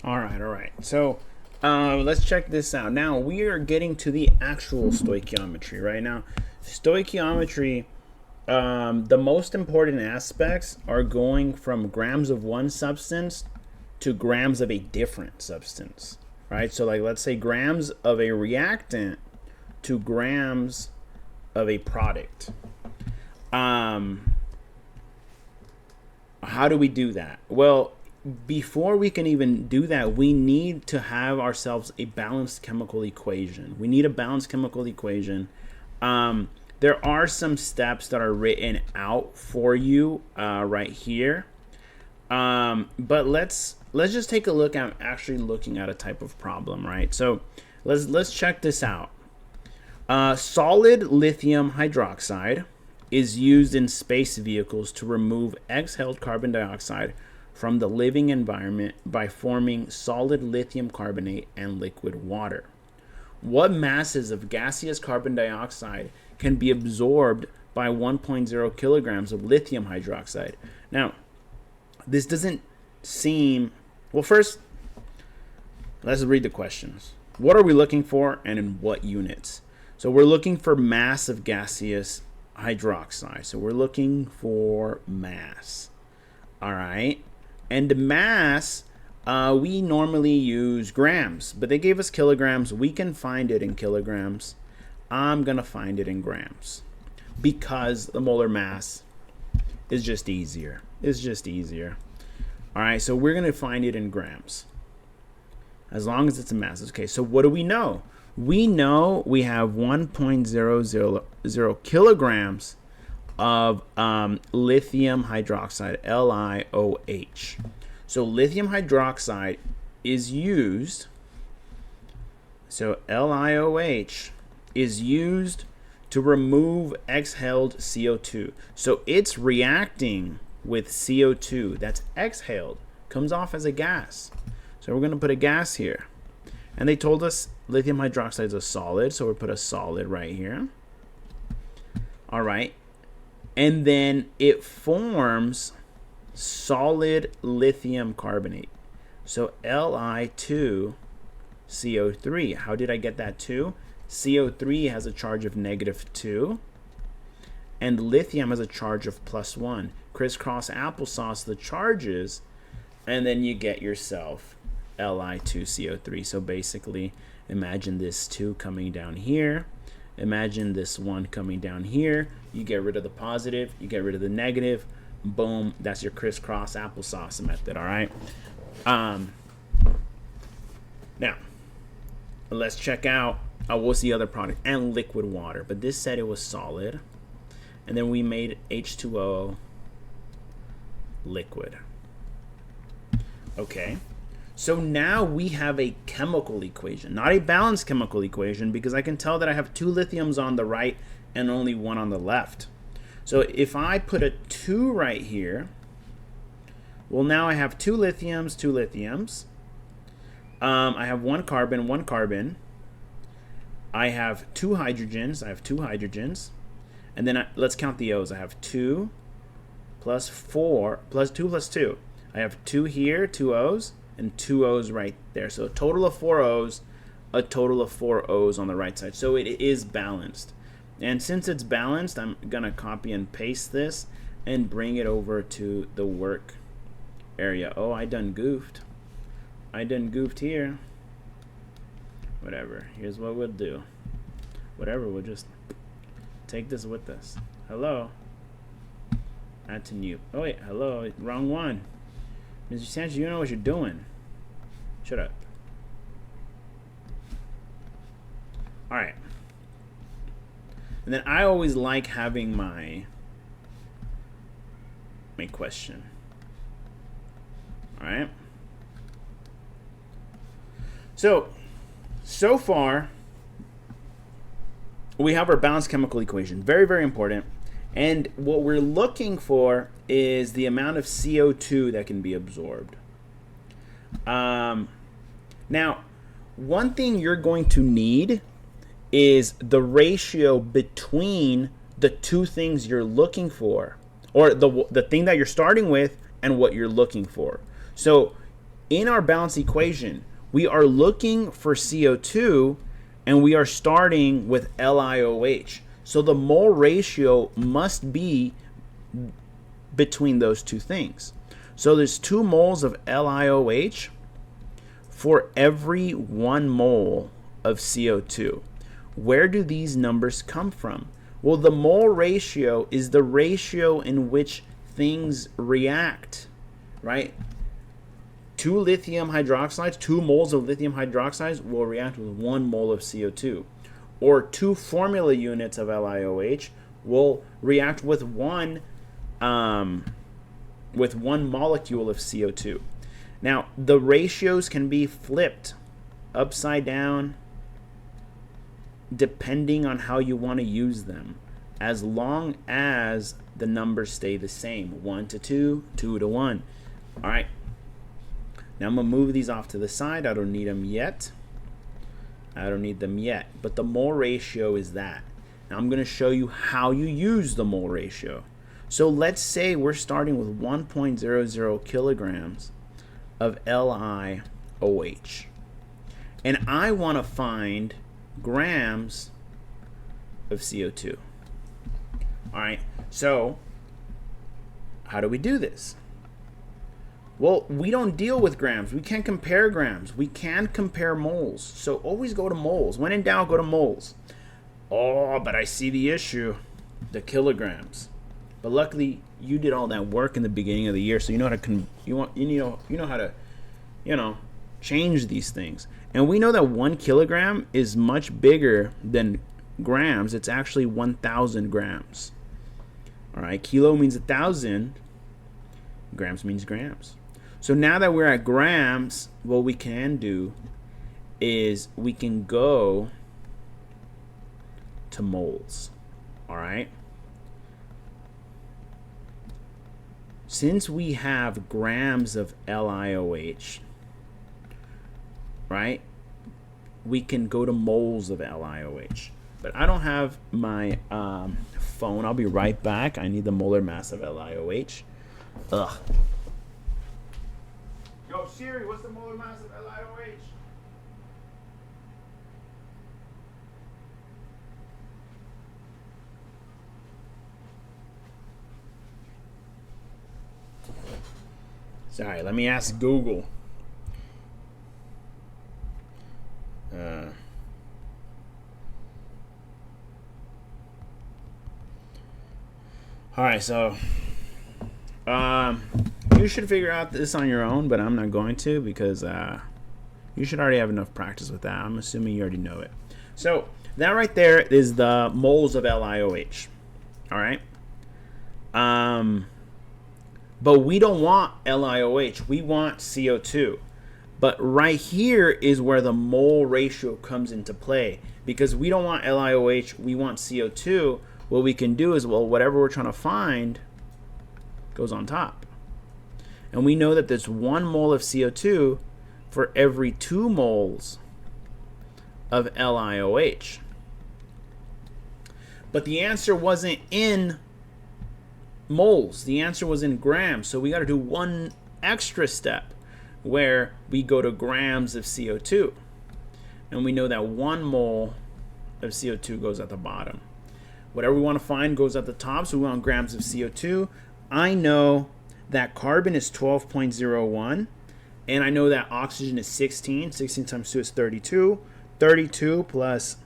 All right, all right. So let's check this out. Now we are getting to the actual stoichiometry right now. Stoichiometry, the most important aspects are going from grams of one substance to grams of a different substance, right? So like let's say grams of a reactant to grams of a product. How do we do that? Well, before we can even do that, we need to have ourselves a balanced chemical equation. We need a balanced chemical equation. There are some steps that are written out for you right here. But let's just take a look at actually looking at a type of problem, right? So let's check this out. Solid lithium hydroxide is used in space vehicles to remove exhaled carbon dioxide from the living environment by forming solid lithium carbonate and liquid water. What masses of gaseous carbon dioxide can be absorbed by 1.0 kilograms of lithium hydroxide? Now, this doesn't seem... Well, first, let's read the questions. What are we looking for and in what units? So we're looking for mass of gaseous hydroxide. So we're looking for mass. All right. And mass, we normally use grams, but they gave us kilograms. We can find it in kilograms. I'm going to find it in grams because the molar mass is just easier. It's just easier. All right. So we're going to find it in grams as long as it's a mass. Okay. So what do we know? We know we have 1.000 kilograms of lithium hydroxide, LiOH. So lithium hydroxide is used, so LiOH is used to remove exhaled CO2. So it's reacting with CO2 that's exhaled, comes off as a gas. So we're going to put a gas here. And they told us lithium hydroxide is a solid, so we'll put a solid right here. All right. And then it forms solid lithium carbonate. So Li2CO3. How did I get that 2? CO3 has a charge of -2, and lithium has a charge of +1. Crisscross applesauce the charges, and then you get yourself Li2CO3. So basically, imagine this 2 coming down here. Imagine this 1 coming down here. You get rid of the positive, you get rid of the negative. Boom, that's your crisscross applesauce method, all right? Now, let's check out what's the other product, and liquid water. But this said it was solid. And then we made H2O liquid. Okay. So now we have a chemical equation, not a balanced chemical equation, because I can tell that I have 2 lithiums on the right and only 1 on the left. So if I put a 2 right here, well, now I have 2 lithiums, 2 lithiums. I have 1 carbon, 1 carbon. I have 2 hydrogens. I have 2 hydrogens. And then let's count the O's. I have 2 plus 4 plus 2 plus 2. I have 2 here, 2 O's, and 2 O's right there. So a total of 4 O's, a total of 4 O's on the right side. So it is balanced. And since it's balanced, I'm going to copy and paste this and bring it over to the work area. Oh, I done goofed. I done goofed here. Whatever. Here's what we'll do. Whatever, we'll just take this with us. Hello. Add to new. Oh, wait. Hello. Wrong one. Mr. Sanchez, you know what you're doing. Shut up. All right. And then I always like having my question. All right. So far, we have our balanced chemical equation. Very, very important. And what we're looking for is the amount of CO2 that can be absorbed. Now, one thing you're going to need is the ratio between the two things you're looking for, or the thing that you're starting with and what you're looking for. So in our balance equation, we are looking for CO2 and we are starting with LiOH. So the mole ratio must be between those two things. So there's 2 moles of LiOH for every 1 mole of CO2. Where do these numbers come from? Well, the mole ratio is the ratio in which things react, right? 2 lithium hydroxides, 2 moles of lithium hydroxides will react with 1 mole of CO2. Or 2 formula units of LiOH will react with one molecule of CO2. Now, the ratios can be flipped upside down depending on how you want to use them, as long as the numbers stay the same, 1 to 2, 2 to 1. All right. Now I'm going to move these off to the side. I don't need them yet. But the mole ratio is that. Now I'm going to show you how you use the mole ratio. So let's say we're starting with 1.00 kilograms of LiOH. And I want to find grams of CO2. All right. So how do we do this? Well, we don't deal with grams. We can't compare grams. We can compare moles. So always go to moles. When in doubt, go to moles. Oh, but I see the issue. The kilograms. But luckily, you did all that work in the beginning of the year, so you know how to change these things. And we know that 1 kilogram is much bigger than grams. It's actually 1,000 grams. All right, kilo means 1,000. Grams means grams. So now that we're at grams, what we can do is we can go to moles. All right. Since we have grams of LiOH, right, we can go to moles of LiOH. But I don't have my phone. I'll be right back. I need the molar mass of LiOH. Ugh. Yo, Siri, what's the molar mass of LiOH? Sorry, let me ask Google. All right, so you should figure out this on your own, but I'm not going to because you should already have enough practice with that. I'm assuming you already know it. So that right there is the moles of LiOH. All right. But we don't want LiOH. We want CO2. But right here is where the mole ratio comes into play. Because we don't want LiOH, we want CO2. What we can do is, well, whatever we're trying to find goes on top. And we know that there's 1 mole of CO2 for every 2 moles of LiOH. But the answer wasn't in moles. The answer was in grams. So we got to do one extra step where we go to grams of CO2. And we know that 1 mole of CO2 goes at the bottom. Whatever we want to find goes at the top. So we want grams of CO2. I know that carbon is 12.01. And I know that oxygen is 16. 16 times 2 is 32. 32 plus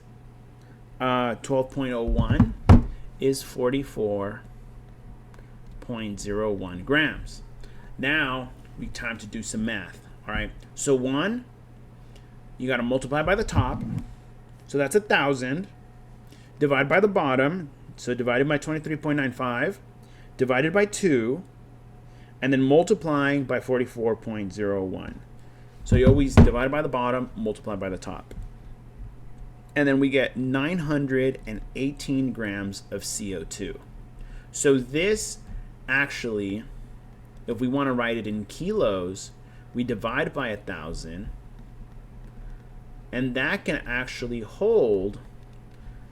12.01 is 44.01 grams. Now, we time to do some math. All right. So 1, you got to multiply by the top. So that's 1,000. Divide by the bottom. So divided by 23.95. Divided by 2. And then multiplying by 44.01. So you always divide by the bottom, multiply by the top. And then we get 918 grams of CO2. So this actually, if we want to write it in kilos, we divide by 1,000. And that can actually hold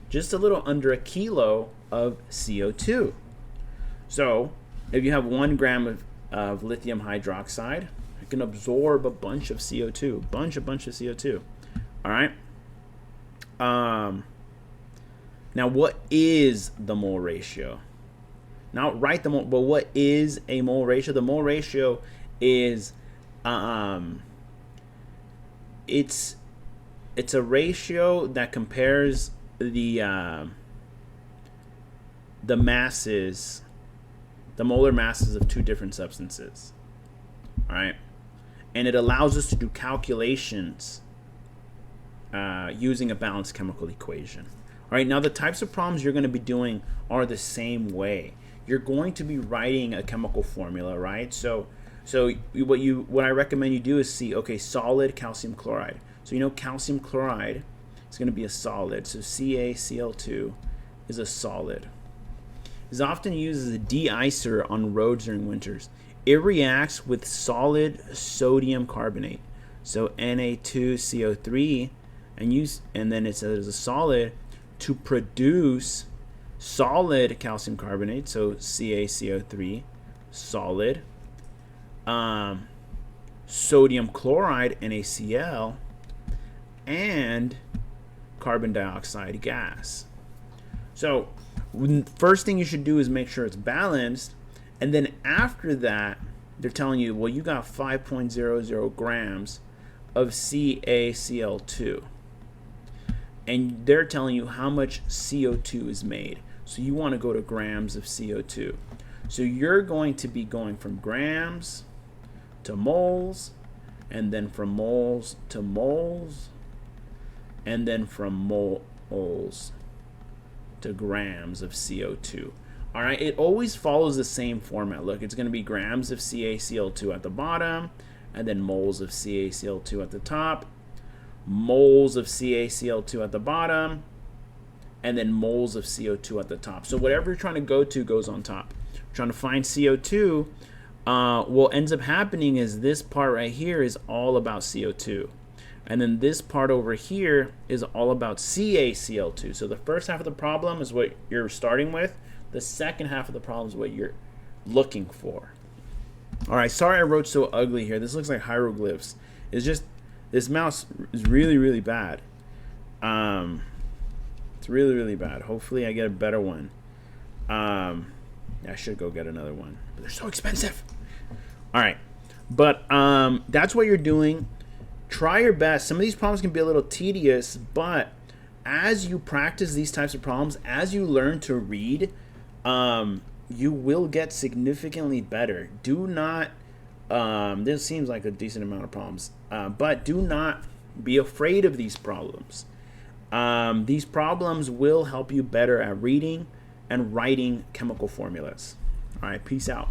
just a little under a kilo of CO2. So if you have 1 gram of lithium hydroxide, It can absorb a bunch of CO2, bunch of CO2. All right. Now, what is the mole ratio? Not write the mole, but what is a mole ratio? The mole ratio is, it's a ratio that compares the masses, the molar masses of two different substances. All right, and it allows us to do calculations using a balanced chemical equation. All right, now the types of problems you're going to be doing are the same way. You're going to be writing a chemical formula, right? So what I recommend you do is see, okay, solid calcium chloride. So you know calcium chloride is going to be a solid. So CaCl2 is a solid. It's often used as a de-icer on roads during winters. It reacts with solid sodium carbonate. So Na2CO3 and then it says as a solid to produce solid calcium carbonate, so CaCO3, solid, sodium chloride, NaCl, and carbon dioxide gas. So first thing you should do is make sure it's balanced, and then after that, they're telling you, well, you got 5.00 grams of CaCl2. And they're telling you how much CO2 is made. So you want to go to grams of CO2. So you're going to be going from grams to moles, and then from moles to moles, and then from moles to grams of CO2. All right, it always follows the same format. Look, it's going to be grams of CaCl2 at the bottom, and then moles of CaCl2 at the top, moles of CaCl2 at the bottom, and then moles of CO2 at the top. So whatever you're trying to go to goes on top. Trying to find CO2, what ends up happening is this part right here is all about CO2. And then this part over here is all about CaCl2. So the first half of the problem is what you're starting with. The second half of the problem is what you're looking for. All right, sorry I wrote so ugly here. This looks like hieroglyphs. It's just, this mouse is really, really bad. It's really, really bad. Hopefully I get a better one. I should go get another one, but they're so expensive. All right, but that's what you're doing. Try your best. Some of these problems can be a little tedious, but as you practice these types of problems, as you learn to read, you will get significantly better. Do not, this seems like a decent amount of problems, but do not be afraid of these problems. These problems will help you better at reading and writing chemical formulas. All right, peace out.